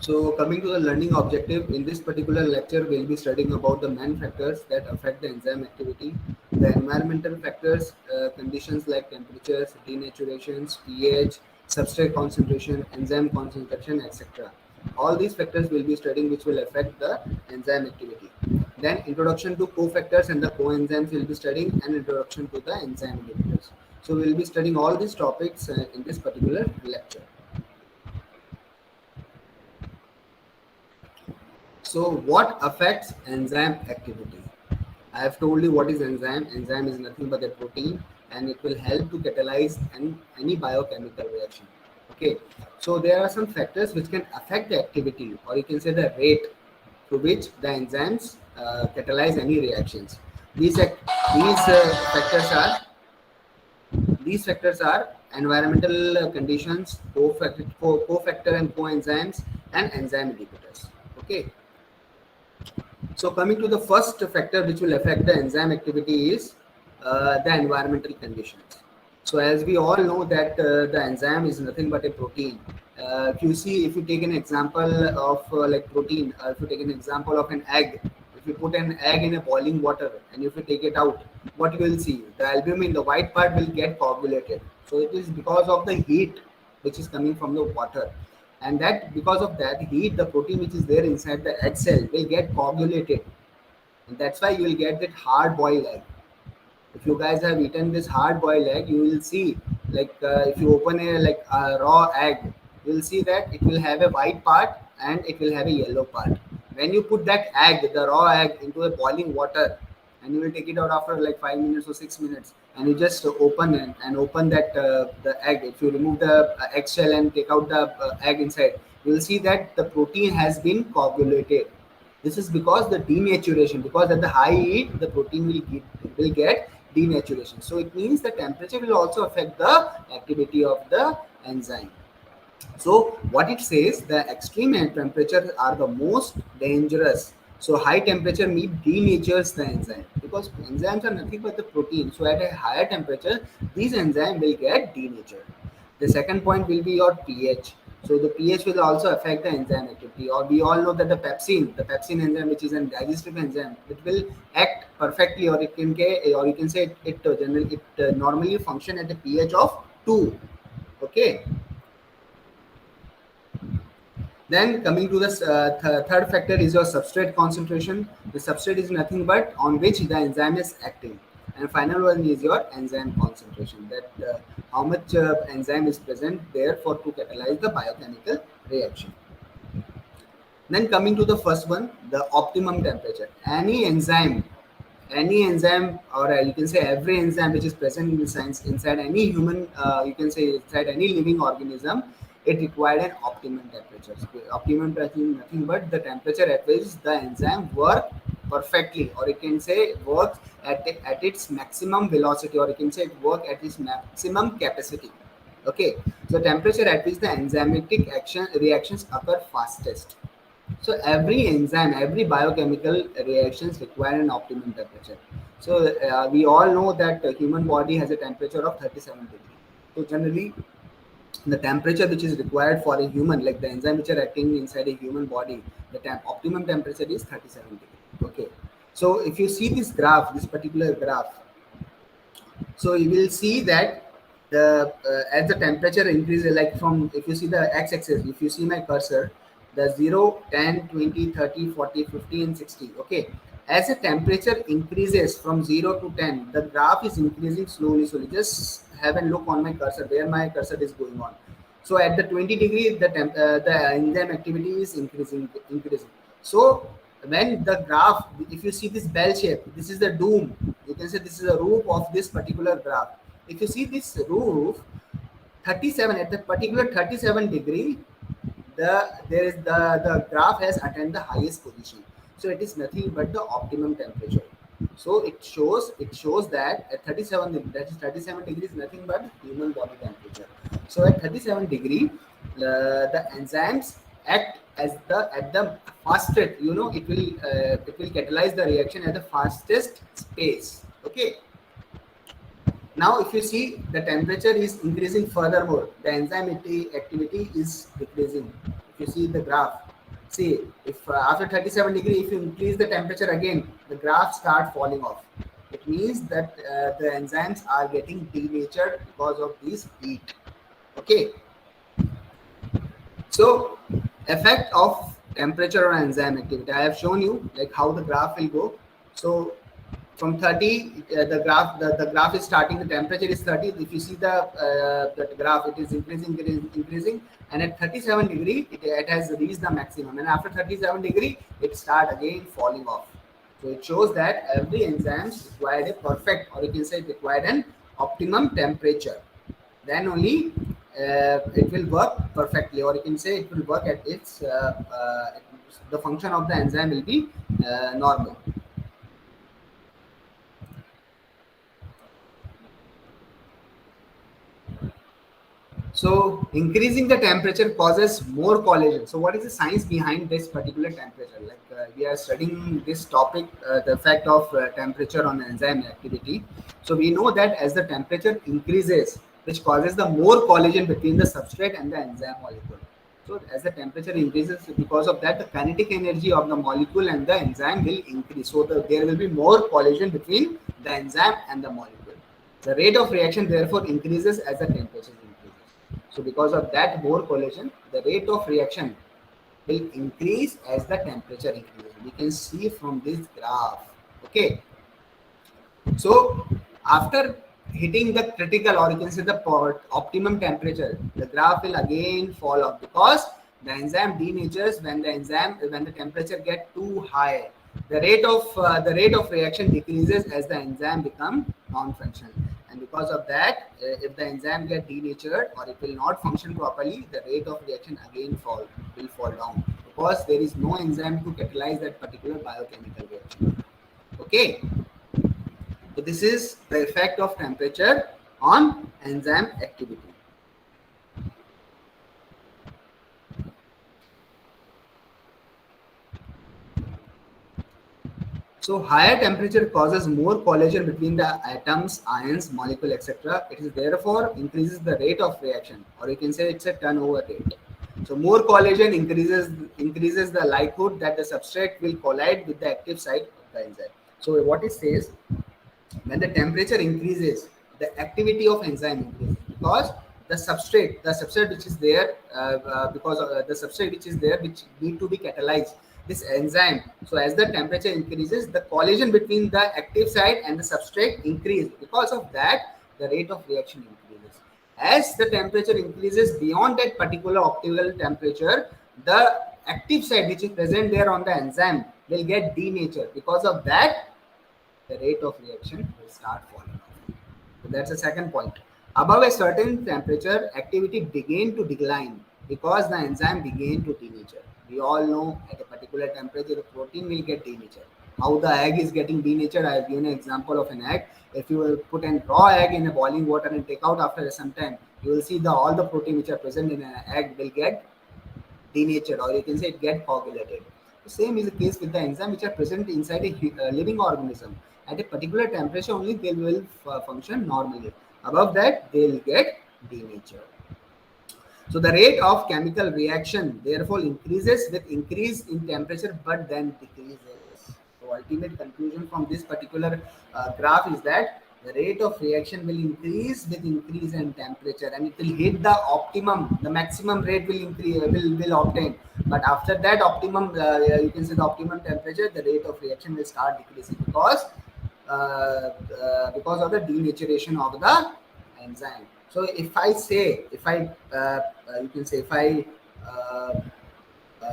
So coming to the learning objective, in this particular lecture, we'll be studying about the main factors that affect the enzyme activity, the environmental factors, conditions like temperatures, denaturations, pH, substrate concentration, enzyme concentration, etc. All these factors will be studying which will affect the enzyme activity. Then introduction to cofactors and the coenzymes will be studying, and introduction to the enzyme inhibitors. So we'll be studying all these topics in this particular lecture. So what affects enzyme activity? I have told you what is enzyme. Enzyme is nothing but a protein, and it will help to catalyze any biochemical reaction. Okay, so there are some factors which can affect the activity, or you can say the rate to which the enzymes catalyze any reactions. These factors are environmental conditions, cofactor and coenzymes, and enzyme inhibitors. Okay. So coming to the first factor which will affect the enzyme activity is the environmental conditions. So as we all know that the enzyme is nothing but a protein. If you take an example of like protein, if you take an example of an egg, if you put an egg in a boiling water and if you take it out, what you will see? The albumin, the white part will get coagulated. So it is because of the heat which is coming from the water, and that because of that heat, the protein which is there inside the egg cell will get coagulated, and that's why you will get that hard boiled egg. If you guys have eaten this hard boiled egg, you will see like if you open a raw egg, you will see that it will have a white part and it will have a yellow part. When you put that egg, the raw egg, into a boiling water, and you will take it out after like 5 minutes or 6 minutes, and you just open it and open that the egg. If you remove the eggshell and take out the egg inside, you will see that the protein has been coagulated. This is because the denaturation, because at the high heat the protein will get denaturation. So it means the temperature will also affect the activity of the enzyme. So what it says, the extreme temperatures are the most dangerous. So high temperature meat denatures the enzyme, because enzymes are nothing but the protein. So at a higher temperature, these enzymes will get denatured. The second point will be your pH. So the pH will also affect the enzyme activity. Or we all know that the pepsin enzyme, which is a digestive enzyme, it will act perfectly, or you can say it normally function at a pH of 2. Okay. Then coming to the third factor is your substrate concentration. The substrate is nothing but on which the enzyme is acting. And final one is your enzyme concentration, that how much enzyme is present there for to catalyze the biochemical reaction. Then coming to the first one, the optimum temperature. Any enzyme, or you can say every enzyme which is present in the science inside any human, you can say inside any living organism, it required an optimum temperature. So optimum temperature is nothing but the temperature at which the enzyme work perfectly, or you can say works at its maximum velocity, or you can say it work at its maximum capacity. Okay, so temperature at which the enzymatic reactions occur fastest. So every enzyme, every biochemical reactions require an optimum temperature. So we all know that the human body has a temperature of 37 degrees. So generally, the temperature which is required for a human, like the enzyme which are acting inside a human body, the optimum temperature is 37 degrees. Okay. So if you see this graph, this particular graph, so you will see that the as the temperature increases, like from, if you see the x-axis, if you see my cursor, the 0, 10, 20, 30, 40, 50 and 60. Okay, as the temperature increases from 0 to 10, the graph is increasing slowly. Just have a look on my cursor, where my cursor is going on. So at the 20 degree, the enzyme activity is increasing. So when the graph, if you see this bell shape, this is the doom. You can say this is the roof of this particular graph. If you see this roof, 37, at the particular 37 degree, the graph has attained the highest position. So it is nothing but the optimum temperature. So it shows that at 37 degree, that is 37 degrees, nothing but human body temperature. So at 37 degree, the enzymes act at the fastest. You know, it will catalyze the reaction at the fastest pace. Okay. Now, if you see, the temperature is increasing furthermore, the enzyme activity is decreasing. If you see the graph, See, if after 37 degree, if you increase the temperature again, the graph start falling off. It means that the enzymes are getting denatured because of this heat. Okay. So, effect of temperature on enzyme activity. I have shown you like how the graph will go. So, from 30, the graph is starting. The temperature is 30. If you see the graph, it is increasing, and at 37 degree, it has reached the maximum. And after 37 degree, it start again falling off. So it shows that every enzyme required a perfect, or you can say it required an optimum temperature. Then only it will work perfectly, or you can say it will work at its the function of the enzyme will be normal. So increasing the temperature causes more collagen. So what is the science behind this particular temperature? Like we are studying this topic, the effect of temperature on enzyme activity. So we know that as the temperature increases, which causes the more collagen between the substrate and the enzyme molecule. So as the temperature increases, because of that, the kinetic energy of the molecule and the enzyme will increase. So there will be more collagen between the enzyme and the molecule. The rate of reaction therefore increases as the temperature increases. So because of that more collagen, the rate of reaction will increase as the temperature increases. We can see from this graph. Okay. So after hitting the critical, or you can say the optimum temperature, the graph will again fall off because the enzyme denatures when the temperature get too high. The rate of reaction decreases as the enzyme become non-functional, and because of that, if the enzyme get denatured or it will not function properly, the rate of reaction again will fall down because there is no enzyme to catalyze that particular biochemical reaction. Okay. So this is the effect of temperature on enzyme activity. So higher temperature causes more collagen between the atoms, ions, molecule, etc. It is therefore increases the rate of reaction, or you can say it's a turnover rate. So more collagen increases the likelihood that the substrate will collide with the active site of the enzyme. So what it says, when the temperature increases, the activity of enzyme increases because the substrate which is there, because of the substrate which is there, which need to be catalyzed, this enzyme. So as the temperature increases, the collision between the active site and the substrate increase. Because of that, the rate of reaction increases. As the temperature increases beyond that particular optimal temperature, the active site which is present there on the enzyme will get denatured. Because of that, the rate of reaction will start falling off. So that's the second point. Above a certain temperature, activity began to decline because the enzyme began to denature. We all know at a particular temperature, the protein will get denatured. How the egg is getting denatured, I have given an example of an egg. If you will put a raw egg in a boiling water and take out after some time, you will see all the protein which are present in an egg will get denatured, or you can say it get coagulated. The same is the case with the enzyme which are present inside a living organism. At a particular temperature only they will function normally. Above that they will get denatured. So the rate of chemical reaction therefore increases with increase in temperature but then decreases. So ultimate conclusion from this particular graph is that the rate of reaction will increase with increase in temperature, and it will hit the optimum, the maximum rate will increase, will obtain. But after that optimum, you can say the optimum temperature, the rate of reaction will start decreasing because of the denaturation of the enzyme. So if I say, if I, you can say, if I,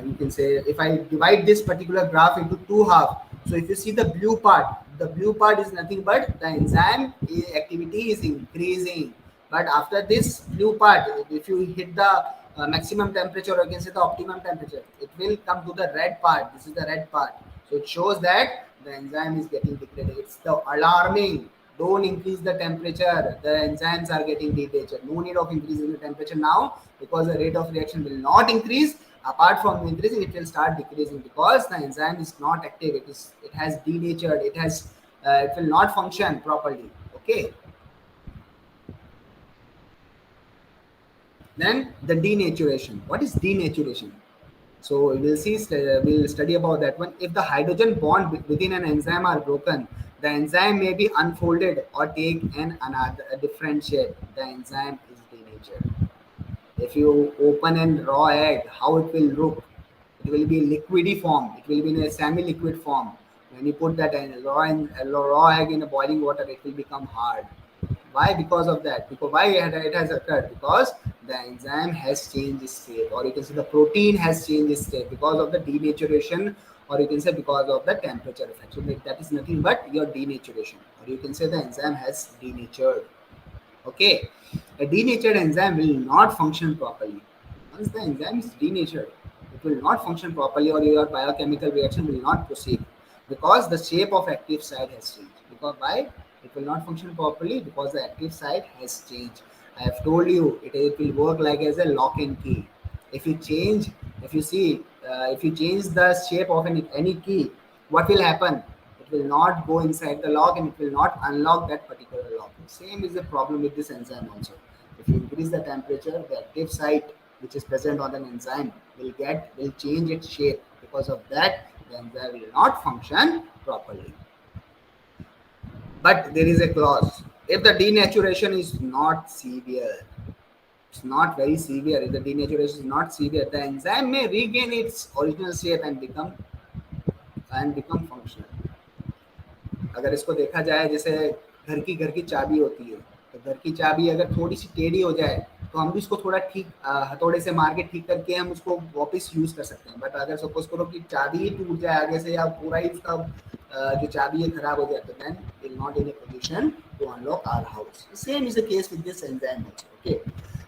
you can say, if I divide this particular graph into two halves, so if you see the blue part is nothing but the enzyme activity is increasing. But after this blue part, if you hit the maximum temperature, or you can say the optimum temperature, it will come to the red part. This is the red part. So it shows that the enzyme is getting degraded. It's the alarming. Don't increase the temperature. The enzymes are getting denatured. No need of increasing the temperature now because the rate of reaction will not increase. Apart from increasing, it will start decreasing because the enzyme is not active. It has denatured. It will not function properly. Okay. Then the denaturation. What is denaturation? So we'll study about that one. If the hydrogen bond within an enzyme are broken, the enzyme may be unfolded or take a different shape. The enzyme is denatured. If you open a raw egg, how it will look? It will be liquidy form. It will be in a semi-liquid form. When you put that raw egg in a boiling water, it will become hard. Why? Because of that. Because why it has occurred? Because the enzyme has changed its state, or you can say the protein has changed its state because of the denaturation, or you can say because of the temperature effect. So that is nothing but your denaturation, or you can say the enzyme has denatured. Okay, a denatured enzyme will not function properly. Once the enzyme is denatured, it will not function properly, or your biochemical reaction will not proceed because the shape of active site has changed. Because why? It will not function properly because the active site has changed. I have told you it will work like as a lock and key. If you change, if you change the shape of any key, what will happen? It will not go inside the lock and it will not unlock that particular lock. Same is the problem with this enzyme also. If you increase the temperature, the active site which is present on an enzyme will change its shape. Because of that, the enzyme will not function properly. But there is a clause. If the denaturation is not severe, it's not very severe. If the denaturation is not severe, the enzyme may regain its original shape and become functional. अगर इसको देखा जाए जैसे घर की चाबी होती है, तो घर की चाबी अगर थोड़ी सी टेढ़ी हो जाए तो हम भी इसको थोड़ा ठीक हथौड़े से मार के ठीक करके हम उसको वापस यूज कर सकते हैं. बट अगर सपोज करो कि चाबी ही टूट जाए आगे से या पूरा ही उसका जो चाबी है खराब हो जाए, तो then will not in a position to unlock our house. Same is the case with this enzyme also. Okay,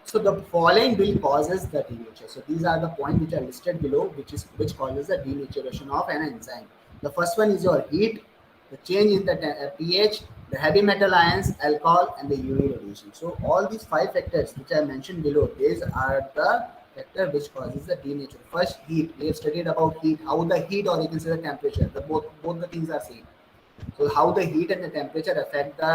so the following will causes the denature. So these are the points which are listed below, which causes the denaturation of an enzyme. The first one is your heat, the change in the pH, the heavy metal ions, alcohol, and the UV radiation. So all these 5 factors which I mentioned below, these are the factor which causes the denature. First, heat. We have studied about heat, how the heat, or you can say the temperature. Both the things are same. So how the heat and the temperature affect the,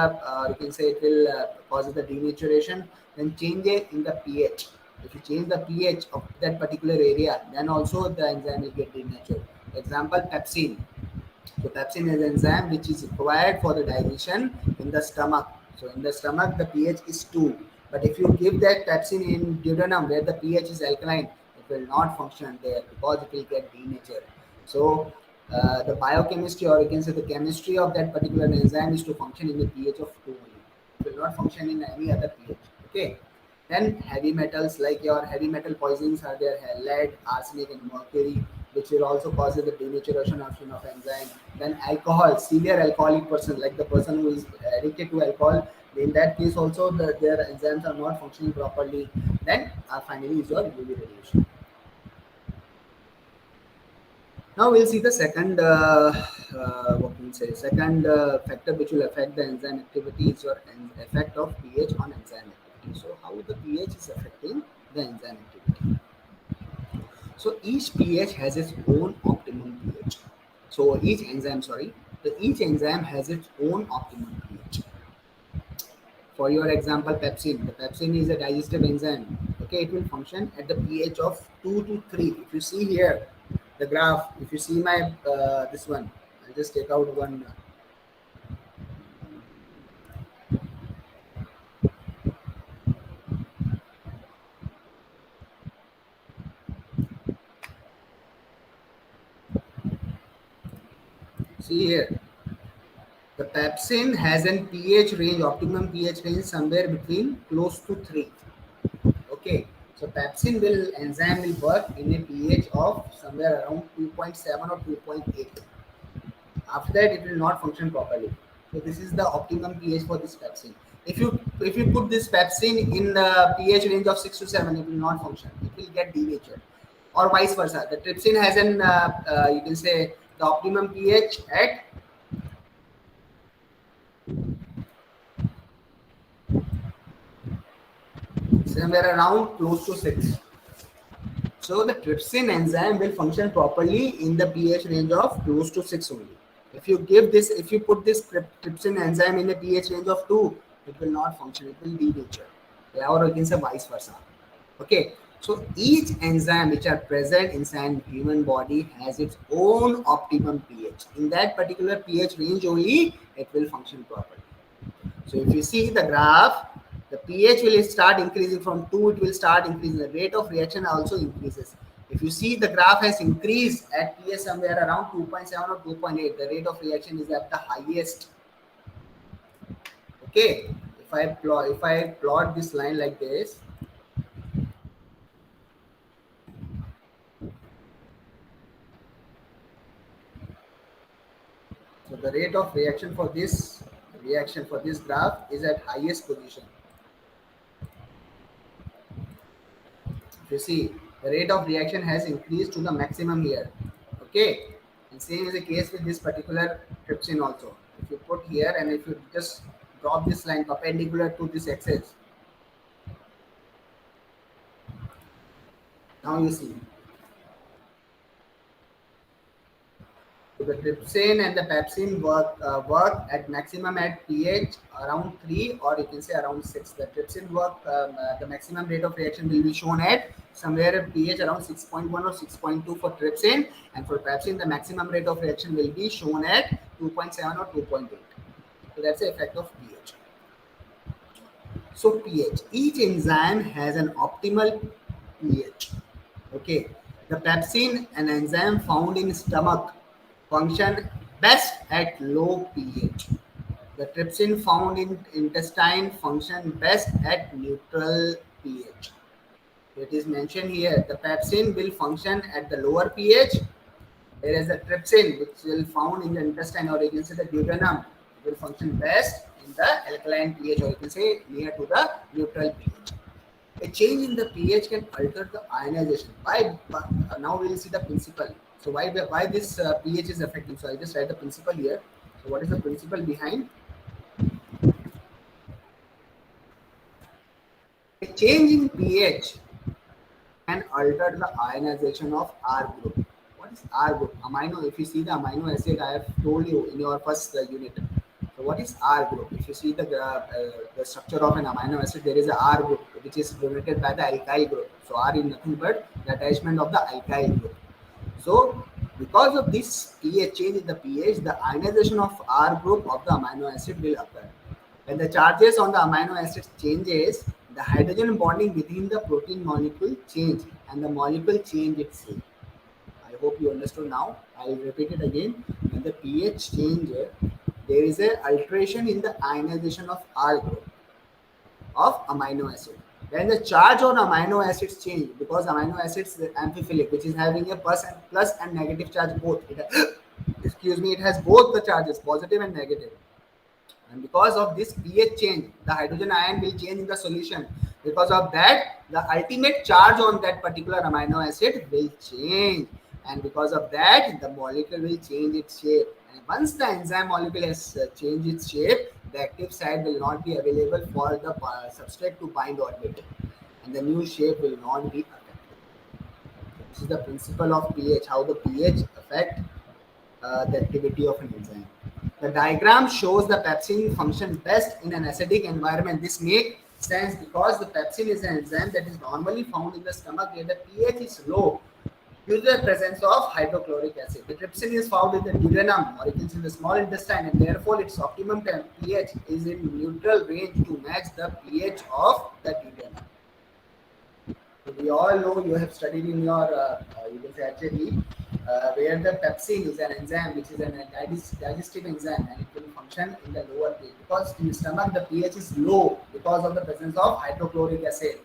you can say it will cause the denaturation. Then change in the pH. If you change the pH of that particular area, then also the enzyme will get denatured. Example, pepsin. So pepsin is an enzyme which is required for the digestion in the stomach. So in the stomach, the pH is 2. But if you give that pepsin in duodenum where the pH is alkaline, it will not function there because it will get denatured. So the biochemistry, or you can say the chemistry of that particular enzyme is to function in the pH of 2 only. It will not function in any other pH. Okay. Then heavy metals, like your heavy metal poisons are there, lead, arsenic, and mercury, which will also cause the denaturation of enzyme. Then alcohol, severe alcoholic person, like the person who is addicted to alcohol, in that case also their enzymes are not functioning properly. Then finally is your UV radiation. Now we'll see the second factor which will affect the enzyme activity is your effect of pH on enzyme activity. So how the pH is affecting the enzyme activity. So each pH has its own optimum pH. So each enzyme has its own optimum pH. For your example, pepsin. The pepsin is a digestive enzyme. Okay, it will function at the pH of 2 to 3. If you see here, the graph, if you see my this one, I'll just take out one. See here, the pepsin has an pH range, optimum pH range somewhere between close to 3. Okay, so pepsin enzyme will work in a pH of somewhere around 2.7 or 2.8. After that, it will not function properly. So this is the optimum pH for this pepsin. If you put this pepsin in the pH range of 6 to 7, it will not function. It will get denatured, or vice versa. The trypsin has an you can say the optimum pH at somewhere around close to 6. So the trypsin enzyme will function properly in the pH range of close to 6 only. If you put this trypsin enzyme in a pH range of 2, it will not function. It will denature. Or you can say vice versa. Okay. So each enzyme which are present inside human body has its own optimum pH. In that particular pH range only, it will function properly. So if you see the graph, the pH will start increasing from 2, it will start increasing. The rate of reaction also increases. If you see the graph has increased at pH somewhere around 2.7 or 2.8, the rate of reaction is at the highest. Okay, if I plot this line like this, so the rate of reaction for this graph is at highest position. If you see, the rate of reaction has increased to the maximum here. Okay, and same is the case with this particular trypsin also. If you put here and if you just drop this line perpendicular to this axis, now you see. So the trypsin and the pepsin work at maximum at pH around 3, or you can say around 6. The trypsin the maximum rate of reaction will be shown at somewhere at pH around 6.1 or 6.2 for trypsin, and for pepsin the maximum rate of reaction will be shown at 2.7 or 2.8. So that's the effect of pH. So pH, each enzyme has an optimal pH. Okay, the pepsin, an enzyme found in stomach, function best at low pH. The trypsin found in intestine function best at neutral pH. It is mentioned here the pepsin will function at the lower pH, whereas the trypsin, which will found in the intestine, or you can say the duodenum, will function best in the alkaline pH, or you can say near to the neutral pH. A change in the pH can alter the ionization. Why? Now we will see the principle. So why this pH is affecting? So I just write the principle here. So what is the principle behind? A change in pH can alter the ionization of R group. What is R group? Amino. If you see the amino acid, I have told you in your first unit. So what is R group? If you see the structure of an amino acid, there is a R group which is dominated by the alkyl group. So R is nothing but the attachment of the alkyl group. So because of this pH change in the pH, the ionization of R group of the amino acid will occur. When the charges on the amino acid changes, the hydrogen bonding within the protein molecule change and the molecule change itself. I hope you understood now. I will repeat it again. When the pH changes, there is an alteration in the ionization of R group of amino acid. When the charge on amino acids change, because amino acids amphiphilic, which is having a plus and negative charge both. It has both the charges, positive and negative. And because of this pH change, the hydrogen ion will change in the solution. Because of that, the ultimate charge on that particular amino acid will change. And because of that, the molecule will change its shape. And once the enzyme molecule has changed its shape, the active site will not be available for the substrate to bind orbit. And the new shape will not be affected. This is the principle of pH, how the pH affect the activity of an enzyme. The diagram shows the pepsin function best in an acidic environment. This makes sense because the pepsin is an enzyme that is normally found in the stomach where the pH is low due to the presence of hydrochloric acid. The trypsin is found in the duodenum, or it is in the small intestine, and therefore its optimum pH is in neutral range to match the pH of the duodenum. So we all know, you have studied in your you can say HAE, where the pepsin is an enzyme which is a digestive enzyme, and it will function in the lower pH because in the stomach the pH is low because of the presence of hydrochloric acid,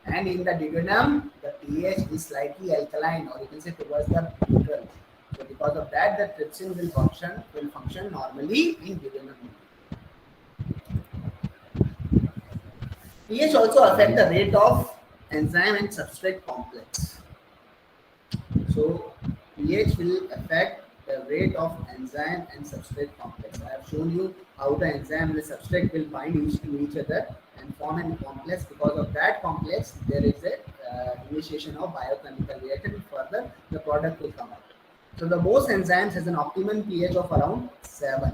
and in the duodenum the pH is slightly alkaline, or you can say towards the neutral. So because of that, the trypsin will function normally in duodenum. pH also affect the rate of enzyme and substrate complex. So pH will affect the rate of enzyme and substrate complex. I have shown you how the enzyme and the substrate will bind to each other and form a complex. Because of that complex, there is a initiation of biochemical reaction. Further, the product will come out. So the most enzymes has an optimum pH of around 7.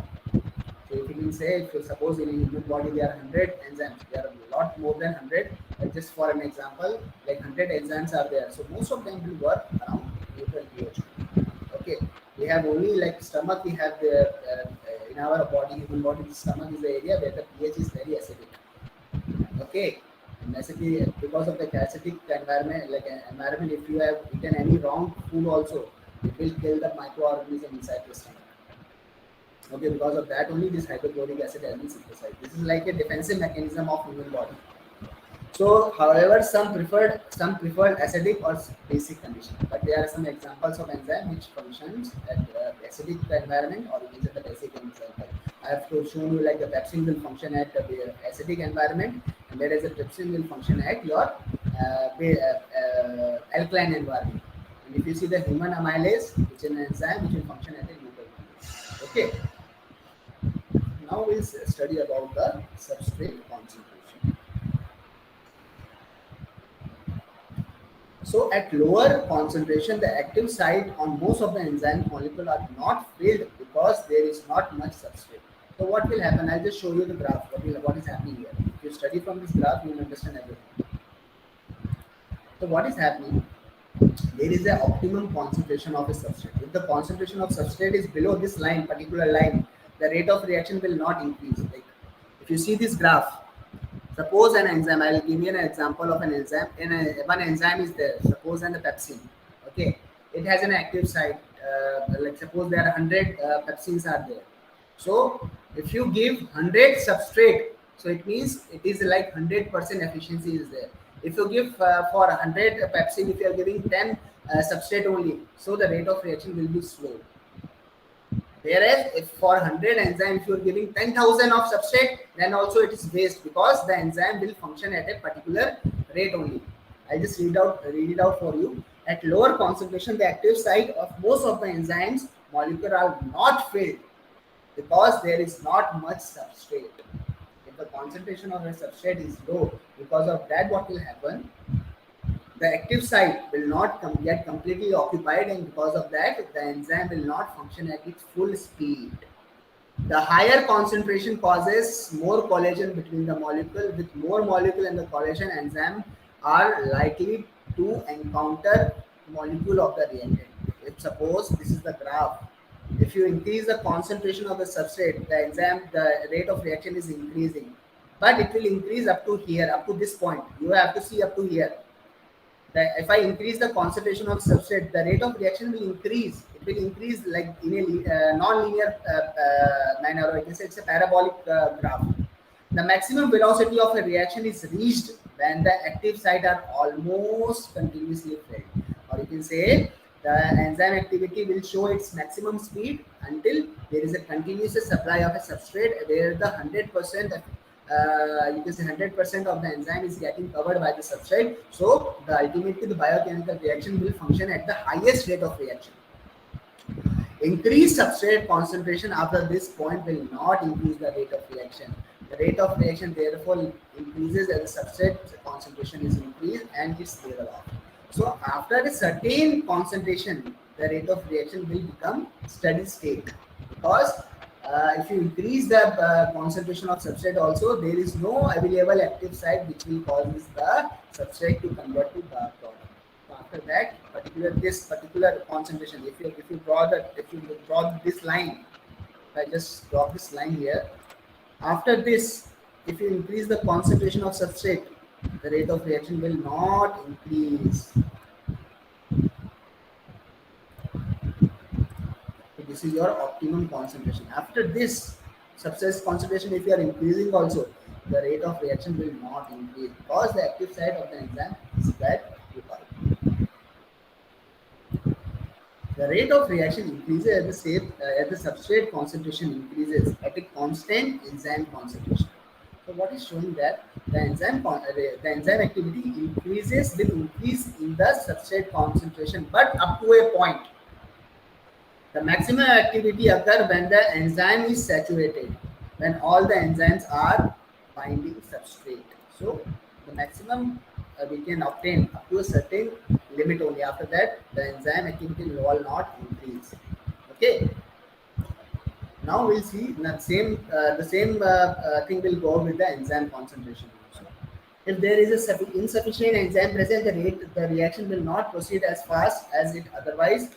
So if you can say, if you suppose in a human body there are 100 enzymes, there are a lot more than 100. Just for an example, like 100 enzymes are there. So most of them will work around neutral pH. Okay, we have only like stomach. We have the in our body, human body, the stomach is the area where the pH is very acidic. Okay, and acidity because of the acidic environment, like environment. If you have eaten any wrong food, also it will kill the microorganism inside the stomach. Okay, because of that only this hydrochloric acid has been synthesized. This is like a defensive mechanism of human body. So, however, some preferred acidic or basic condition, but there are some examples of enzyme which functions at acidic environment or it is at the basic environment. I have shown you like the pepsin will function at the acidic environment, and whereas the trypsin will function at your alkaline environment. And if you see the human amylase, which is an enzyme which will function at a neutral condition. Okay. Now we'll study about the substrate concentration. So at lower concentration, the active site on most of the enzyme molecules are not filled because there is not much substrate. So what will happen? I'll just show you the graph. What is happening here? If you study from this graph, you will understand everything. So what is happening? There is an optimum concentration of a substrate. If the concentration of substrate is below this line, particular line, the rate of reaction will not increase. Like if you see this graph, suppose an enzyme, I will give you an example of an enzyme. One enzyme is there, suppose an pepsin. Okay, it has an active site. Like suppose there are 100 pepsins are there. So if you give 100 substrate, so it means it is like 100% efficiency is there. If you give for 100 pepsin, if you are giving 10 substrate only, so the rate of reaction will be slow. Whereas if for 100 enzyme, if you are giving 10,000 of substrate, then also it is waste because the enzyme will function at a particular rate only. I'll just read it out for you. At lower concentration, the active site of most of the enzymes molecules are not filled because there is not much substrate. If the concentration of the substrate is low, because of that, what will happen? The active site will not get completely occupied, and because of that, the enzyme will not function at its full speed. The higher concentration causes more collision between the molecule. With more molecule and the collision, enzyme are likely to encounter molecule of the reactant. If suppose this is the graph, if you increase the concentration of the substrate, the enzyme, the rate of reaction is increasing, but it will increase up to here, up to this point. You have to see up to here. If I increase the concentration of substrate, the rate of reaction will increase. It will increase like in a non-linear manner, or I can say it's a parabolic graph. The maximum velocity of a reaction is reached when the active site are almost continuously filled, or you can say the enzyme activity will show its maximum speed until there is a continuous supply of a substrate where the 100% you can say 100% of the enzyme is getting covered by the substrate. So the ultimately the biochemical reaction will function at the highest rate of reaction. Increased substrate concentration after this point will not increase the rate of reaction. The rate of reaction therefore increases as the substrate concentration is increased and its level off. So after a certain concentration, the rate of reaction will become steady state, because if you increase the concentration of substrate also, there is no available active site which will cause the substrate to convert to dark product. So after that, this particular concentration, if you draw this line, if I just draw this line here, after this, if you increase the concentration of substrate, the rate of reaction will not increase. This is your optimum concentration. After this substrate concentration, if you are increasing also, the rate of reaction will not increase because the active site of the enzyme is that occupied. The rate of reaction increases as the substrate concentration increases at a constant enzyme concentration. So what is showing that the enzyme activity increases with increase in the substrate concentration, but up to a point. The maximum activity occurs when the enzyme is saturated, when all the enzymes are binding substrate. So the maximum we can obtain up to a certain limit only. After that, the enzyme activity will not increase. Okay. Now we'll see the same thing will go with the enzyme concentration also. If there is a insufficient enzyme present, the reaction will not proceed as fast as it otherwise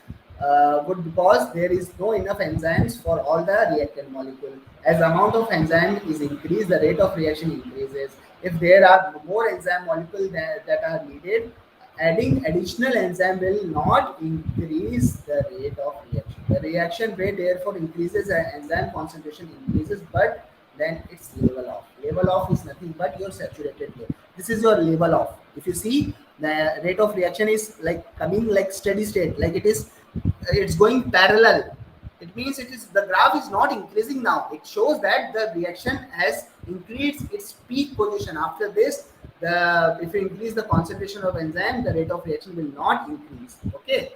would, because there is no enough enzymes for all the reactant molecule. As the amount of enzyme is increased, the rate of reaction increases. If there are more enzyme molecules that are needed, adding additional enzyme will not increase the rate of reaction. The reaction rate therefore increases and enzyme concentration increases, but then it's level off. Level off is nothing but your saturated rate. This is your level off. If you see, the rate of reaction is like coming like steady state, like it's going parallel. It means the graph is not increasing now. It shows that the reaction has increased its peak position. After this, if you increase the concentration of enzyme, the rate of reaction will not increase. Okay.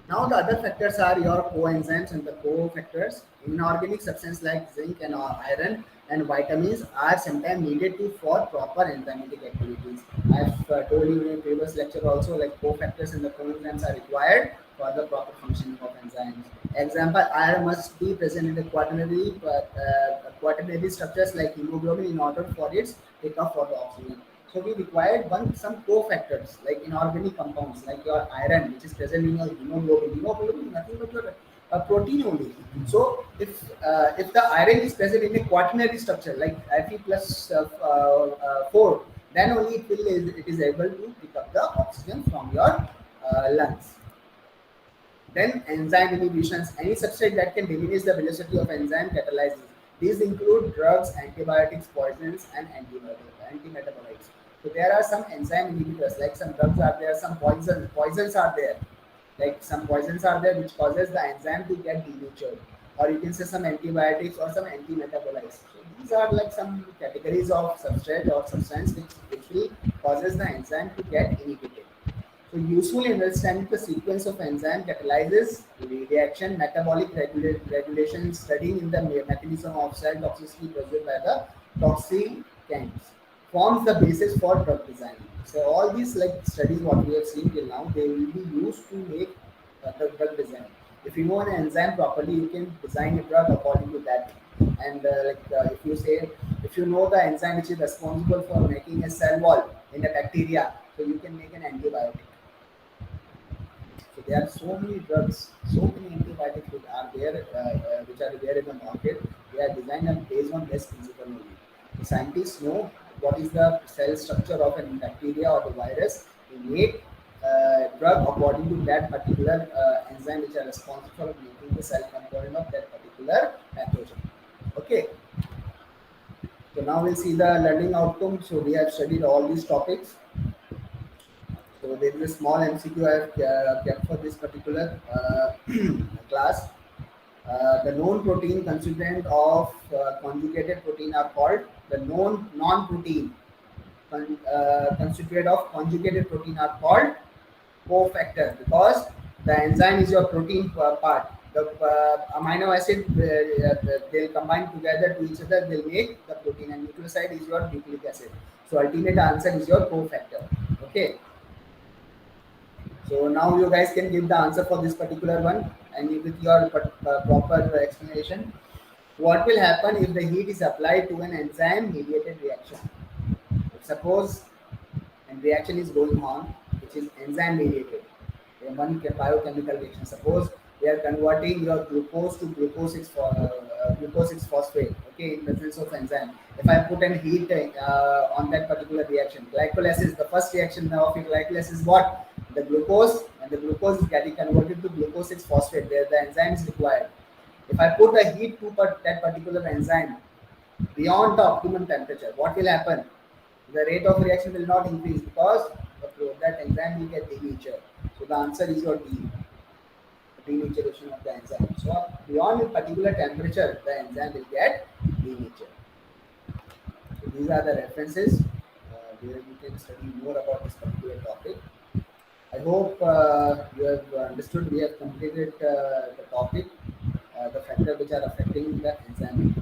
Now the other factors are your coenzymes and the cofactors. Inorganic substances like zinc and iron and vitamins are sometimes needed for proper enzymatic activities. I've told you in a previous lecture also, like cofactors and the coenzymes are required for the proper functioning of enzymes. Example, iron must be present in the quaternary structures like hemoglobin in order for its pickup for the oxygen. So we required some cofactors like inorganic compounds like your iron, which is present in your hemoglobin. Hemoglobin is nothing but your protein only. So if the iron is present in a quaternary structure like Fe plus 4, then only it is able to pick up the oxygen from your lungs. Then enzyme inhibitions, any substrate that can diminish the velocity of enzyme catalysis. These include drugs, antibiotics, poisons, and antimetabolites. So there are some enzyme inhibitors, like some drugs are there, some poisons are there. Like some poisons are there which causes the enzyme to get denatured. Or you can say some antibiotics or some antimetabolites. So these are like some categories of substrate or substance which will causes the enzyme to get inhibited. So useful in understanding the sequence of enzyme catalysis, reaction, metabolic regulation, studying in the mechanism of cell toxicity produced by the toxicants forms the basis for drug design. So all these like studies what we have seen till now, they will be used to make the drug design. If you know an enzyme properly, you can design a drug according to that. And if you know the enzyme which is responsible for making a cell wall in a bacteria, so you can make an antibiotic. So there are so many drugs, so many antibiotics which are there in the market. They are designed based on this principle only. The scientists know what is the cell structure of a bacteria or the virus. They make drug according to that particular enzyme which are responsible for making the cell component of that particular pathogen. Okay. So now we'll see the learning outcome. So we have studied all these topics. So there is a small MCQ I have kept for this particular class. The known protein constituent of conjugated protein are called the known non-protein constituent of conjugated protein are called cofactor, because the enzyme is your protein part. The amino acid they'll combine together to each other, they'll make the protein, and nucleoside is your nucleic acid. So ultimate answer is your cofactor. Okay. So now you guys can give the answer for this particular one, and with your proper explanation. What will happen if the heat is applied to an enzyme mediated reaction? Suppose a reaction is going on which is enzyme mediated, one biochemical reaction. Suppose we are converting your glucose to glucose 6 phosphate, okay, in presence of enzyme. If I put an heat on that particular reaction, glycolysis, the first reaction of glycolysis is what? The glucose, and the glucose is getting converted to glucose 6 phosphate where the enzyme is required. If I put a heat to that particular enzyme beyond the optimum temperature, what will happen? The rate of reaction will not increase because that enzyme will get denatured. So the answer is your D, denaturation of the enzyme. So beyond a particular temperature, the enzyme will get denatured. So these are the references where you can study more about this particular topic. I hope you have understood. We have completed the topic, the factors which are affecting the enzyme.